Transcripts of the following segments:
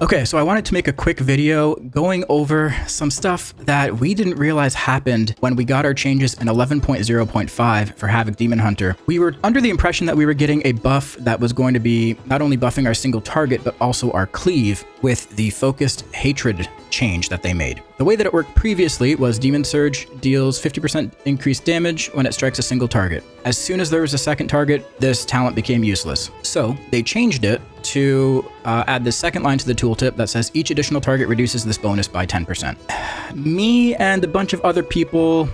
Okay, so I wanted to make a quick video going over some stuff that we didn't realize happened when we got our changes in 11.0.5 for Havoc Demon Hunter. We were under the impression that we were getting a buff that was going to be not only buffing our single target, but also our cleave with the focused hatred change that they made. The way that it worked previously was Demon Surge deals 50% increased damage when it strikes a single target. As soon as there was a second target, this talent became useless. So they changed it to add the second line to the tooltip that says each additional target reduces this bonus by 10%. Me and a bunch of other people,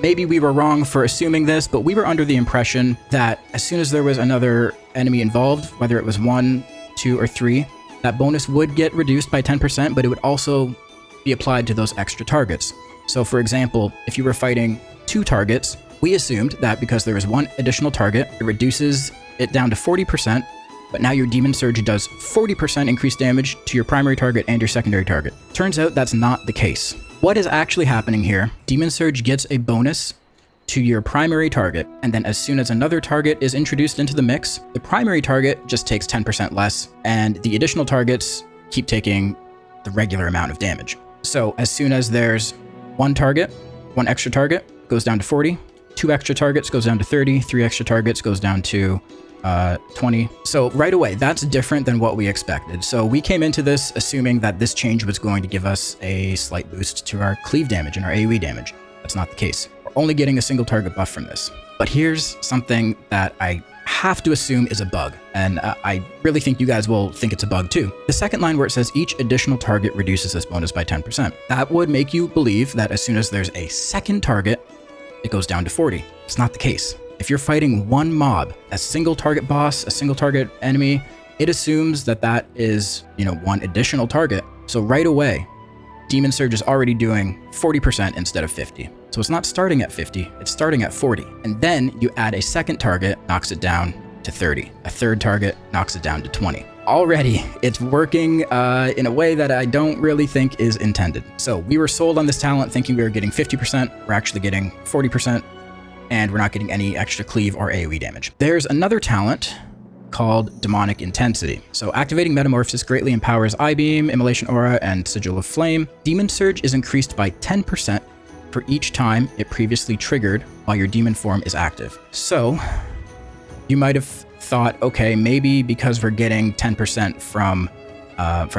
maybe we were wrong for assuming this, but we were under the impression that as soon as there was another enemy involved, whether it was 1, 2, or 3, that bonus would get reduced by 10%, but it would also be applied to those extra targets. So for example, if you were fighting 2 targets, we assumed that because there was 1 additional target, it reduces it down to 40%, but now your Demon Surge does 40% increased damage to your primary target and your secondary target. Turns out that's not the case. What is actually happening here, Demon Surge gets a bonus to your primary target, and then as soon as another target is introduced into the mix, the primary target just takes 10% less, and the additional targets keep taking the regular amount of damage. So as soon as there's 1 target, 1 extra target goes down to 40, 2 extra targets goes down to 30, 3 extra targets goes down to 20. So right away, that's different than what we expected. So we came into this assuming that this change was going to give us a slight boost to our cleave damage and our AoE damage. That's not the case. We're only getting a single target buff from this. But here's something that I have to assume is a bug, and I really think you guys will think it's a bug too. The second line where it says each additional target reduces this bonus by 10%. That would make you believe that as soon as there's a second target, it goes down to 40. It's not the case. If you're fighting 1 mob, a single target boss, a single target enemy, it assumes that that is, 1 additional target. So right away, Demon Surge is already doing 40% instead of 50. So it's not starting at 50, it's starting at 40. And then you add a second target, knocks it down to 30. A third target knocks it down to 20. Already, it's working in a way that I don't really think is intended. So we were sold on this talent thinking we were getting 50%, we're actually getting 40%, and we're not getting any extra cleave or AoE damage. There's another talent called Demonic Intensity. So activating Metamorphosis greatly empowers Eye-Beam, Immolation Aura, and Sigil of Flame. Demon Surge is increased by 10% for each time it previously triggered while your demon form is active. So you might have thought, okay, maybe because we're getting 10% from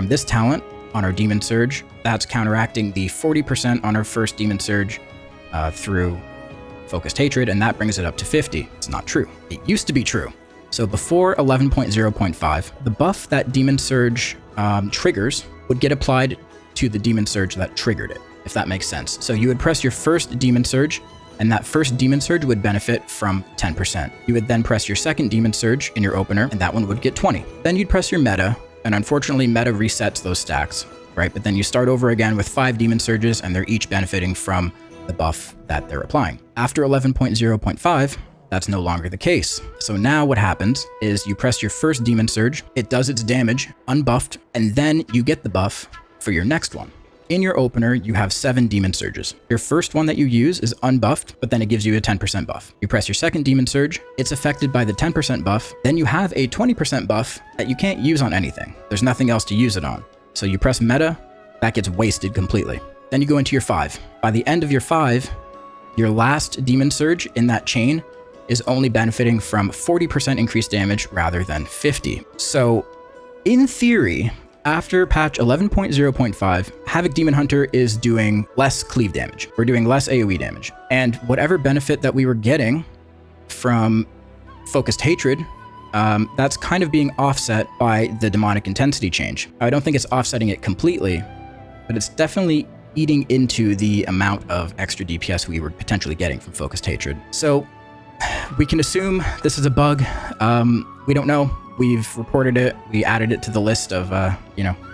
this talent on our Demon Surge, that's counteracting the 40% on our first Demon Surge through Focused Hatred, and that brings it up to 50. It's not true. It used to be true. So before 11.0.5, the buff that Demon Surge triggers would get applied to the Demon Surge that triggered it, if that makes sense. So you would press your first Demon Surge, and that first Demon Surge would benefit from 10%. You would then press your second Demon Surge in your opener, and that one would get 20. Then you'd press your Meta, and unfortunately Meta resets those stacks, right? But then you start over again with 5 Demon Surges, and they're each benefiting from the buff that they're applying. After 11.0.5, that's no longer the case. So now what happens is you press your first Demon Surge, it does its damage, unbuffed, and then you get the buff for your next one. In your opener, you have 7 Demon Surges. Your first one that you use is unbuffed, but then it gives you a 10% buff. You press your second Demon Surge, it's affected by the 10% buff, then you have a 20% buff that you can't use on anything. There's nothing else to use it on. So you press Meta, that gets wasted completely. Then you go into your 5. By the end of your 5, your last Demon Surge in that chain is only benefiting from 40% increased damage rather than 50. So in theory, after patch 11.0.5, Havoc Demon Hunter is doing less cleave damage. We're doing less AoE damage. And whatever benefit that we were getting from Focused Hatred, that's kind of being offset by the Demonic Intensity change. I don't think it's offsetting it completely, but it's definitely eating into the amount of extra DPS we were potentially getting from Focused Hatred. So we can assume this is a bug. We don't know. We've reported it. We added it to the list of,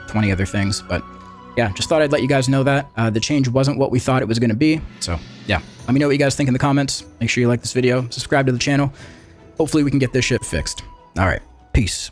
20 other things. But yeah, just thought I'd let you guys know that. The change wasn't what we thought it was going to be. So yeah, let me know what you guys think in the comments. Make sure you like this video, subscribe to the channel. Hopefully we can get this shit fixed. All right, peace.